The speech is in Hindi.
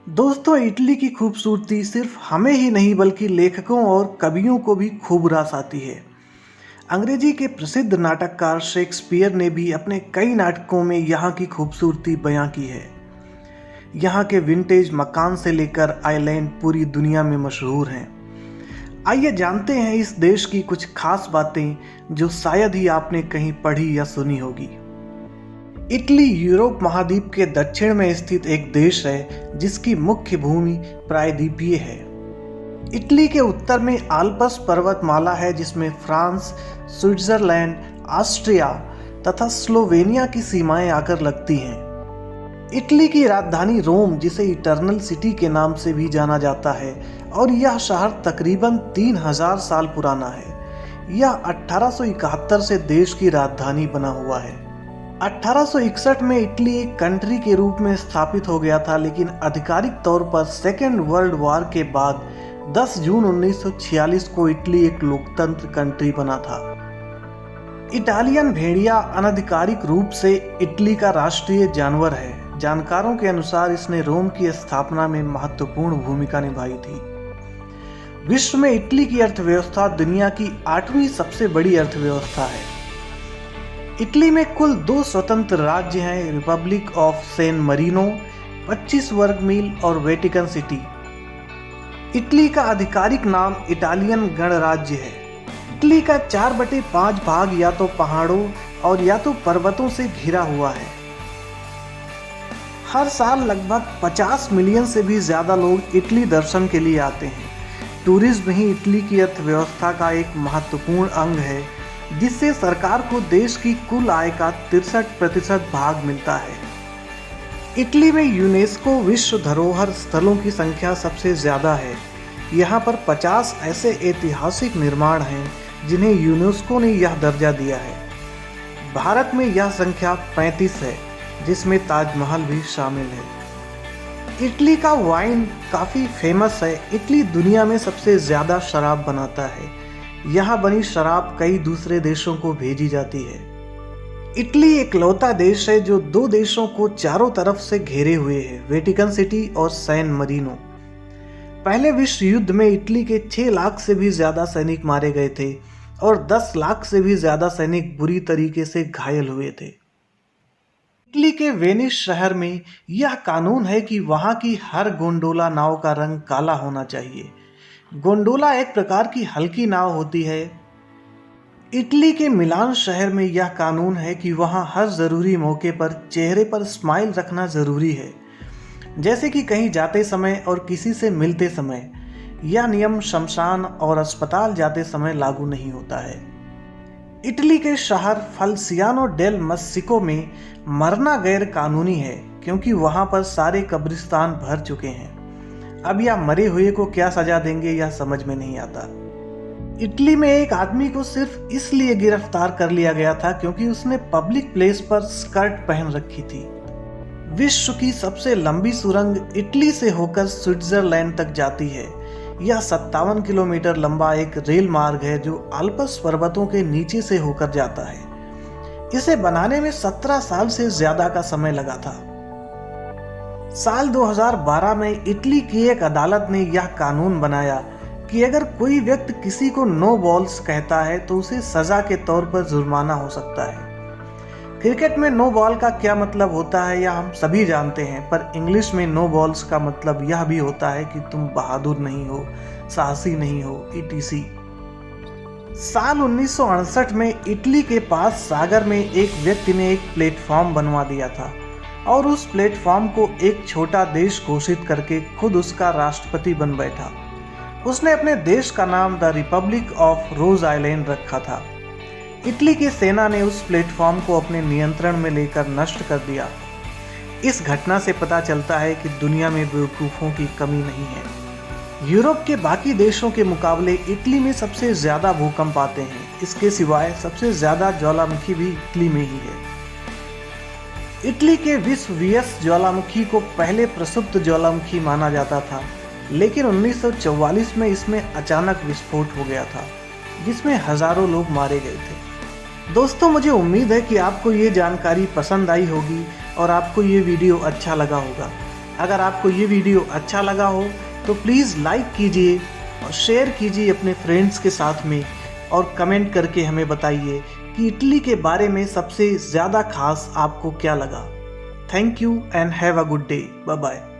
दोस्तों, इटली की खूबसूरती सिर्फ हमें ही नहीं बल्कि लेखकों और कवियों को भी खूब रास आती है। अंग्रेजी के प्रसिद्ध नाटककार शेक्सपियर ने भी अपने कई नाटकों में यहाँ की खूबसूरती बयां की है। यहाँ के विंटेज मकान से लेकर आइलैंड पूरी दुनिया में मशहूर हैं। आइए जानते हैं इस देश की कुछ खास बातें जो शायद ही आपने कहीं पढ़ी या सुनी होगी। इटली यूरोप महाद्वीप के दक्षिण में स्थित एक देश है जिसकी मुख्य भूमि प्रायद्वीपीय है। इटली के उत्तर में आल्प्स पर्वतमाला है जिसमें फ्रांस, स्विट्जरलैंड, ऑस्ट्रिया तथा स्लोवेनिया की सीमाएं आकर लगती हैं। इटली की राजधानी रोम, जिसे इटर्नल सिटी के नाम से भी जाना जाता है, और यह शहर तकरीबन 3000 साल पुराना है। यह 1871 से देश की राजधानी बना हुआ है। 1861 में इटली एक कंट्री के रूप में स्थापित हो गया था, लेकिन आधिकारिक तौर पर सेकेंड वर्ल्ड वॉर के बाद 10 जून 1946 को इटली एक लोकतंत्र कंट्री बना था। इटालियन भेड़िया अनधिकारिक रूप से इटली का राष्ट्रीय जानवर है। जानकारों के अनुसार इसने रोम की स्थापना में महत्वपूर्ण भूमिका निभाई थी। विश्व में इटली की अर्थव्यवस्था दुनिया की 8वीं सबसे बड़ी अर्थव्यवस्था है। इटली में कुल 2 स्वतंत्र राज्य हैं, रिपब्लिक ऑफ सैन मरीनो 25 वर्ग मील और वेटिकन सिटी। इटली का आधिकारिक नाम इटालियन गणराज्य है। इटली का 4/5 भाग या तो पहाड़ों और या तो पर्वतों से घिरा हुआ है। हर साल लगभग 50 मिलियन से भी ज़्यादा लोग इटली दर्शन के लिए आते हैं। टूरिज्म ही इटली की अर्थव्यवस्था का एक महत्वपूर्ण अंग है, जिससे सरकार को देश की कुल आय का 63% भाग मिलता है। इटली में यूनेस्को विश्व धरोहर स्थलों की संख्या सबसे ज़्यादा है। यहाँ पर 50 ऐसे ऐतिहासिक निर्माण हैं जिन्हें यूनेस्को ने यह दर्जा दिया है। भारत में यह संख्या 35 है, जिसमें ताजमहल भी शामिल है। इटली का वाइन काफ़ी फेमस है। इटली दुनिया में सबसे ज़्यादा शराब बनाता है। यहाँ बनी शराब कई दूसरे देशों को भेजी जाती है। इटली इकलौता देश है जो 2 देशों को चारों तरफ से घेरे हुए है, वेटिकन सिटी और सैन मरीनो। पहले विश्व युद्ध में इटली के 6 लाख से भी ज़्यादा सैनिक मारे गए थे और 10 लाख से भी ज़्यादा सैनिक बुरी तरीके से घायल हुए थे। इटली के वेनिस शहर में यह कानून है कि वहाँ की हर गोंडोला नाव का रंग काला होना चाहिए। गोंडोला एक प्रकार की हल्की नाव होती है। इटली के मिलान शहर में यह कानून है कि वहाँ हर ज़रूरी मौके पर चेहरे पर स्माइल रखना ज़रूरी है, जैसे कि कहीं जाते समय और किसी से मिलते समय। यह नियम शमशान और अस्पताल जाते समय लागू नहीं होता है। इटली के शहर फल्सियानो डेल मस्सिको में मरना गैर कानूनी है, क्योंकि वहाँ पर सारे कब्रिस्तान भर चुके हैं। अब यह मरे हुए को क्या सजा देंगे यह समझ में नहीं आता। इटली में एक आदमी को सिर्फ इसलिए गिरफ्तार कर लिया गया था क्योंकि उसने पब्लिक प्लेस पर स्कर्ट पहन रखी थी। विश्व की सबसे लंबी सुरंग इटली से होकर स्विट्जरलैंड तक जाती है। यह 57 किलोमीटर लंबा एक रेल मार्ग है जो आल्प्स पर्वतों के नीचे से होकर जाता है। इसे बनाने में 17 साल से ज्यादा का समय लगा था। साल 2012 में इटली की एक अदालत ने यह कानून बनाया कि अगर कोई व्यक्ति किसी को नो बॉल्स कहता है तो उसे सजा के तौर पर जुर्माना हो सकता है। क्रिकेट में नो बॉल का क्या मतलब होता है यह हम सभी जानते हैं, पर इंग्लिश में नो बॉल्स का मतलब यह भी होता है कि तुम बहादुर नहीं हो, साहसी नहीं हो, etc। साल 1968 में इटली के पास सागर में एक व्यक्ति ने एक प्लेटफॉर्म बनवा दिया था और उस प्लेटफॉर्म को एक छोटा देश घोषित करके खुद उसका राष्ट्रपति बन बैठा। उसने अपने देश का नाम the Republic of rose island रखा था। इटली की सेना ने उस प्लेटफॉर्म को अपने नियंत्रण में लेकर नष्ट कर दिया। इस घटना से पता चलता है कि दुनिया में बेवकूफ़ों की कमी नहीं है। यूरोप के बाकी देशों के मुकाबले इटली में सबसे ज़्यादा भूकंप आते हैं। इसके सिवाय सबसे ज़्यादा ज्वालामुखी भी इटली में ही है। इटली के वेसुवियस ज्वालामुखी को पहले प्रसुप्त ज्वालामुखी माना जाता था, लेकिन 1944 में इसमें अचानक विस्फोट हो गया था, जिसमें हज़ारों लोग मारे गए थे। दोस्तों, मुझे उम्मीद है कि आपको ये जानकारी पसंद आई होगी और आपको ये वीडियो अच्छा लगा होगा। अगर आपको ये वीडियो अच्छा लगा हो तो प्लीज़ लाइक कीजिए और शेयर कीजिए अपने फ्रेंड्स के साथ में, और कमेंट करके हमें बताइए कि इटली के बारे में सबसे ज़्यादा खास आपको क्या लगा। Thank you and have a good day. Bye bye.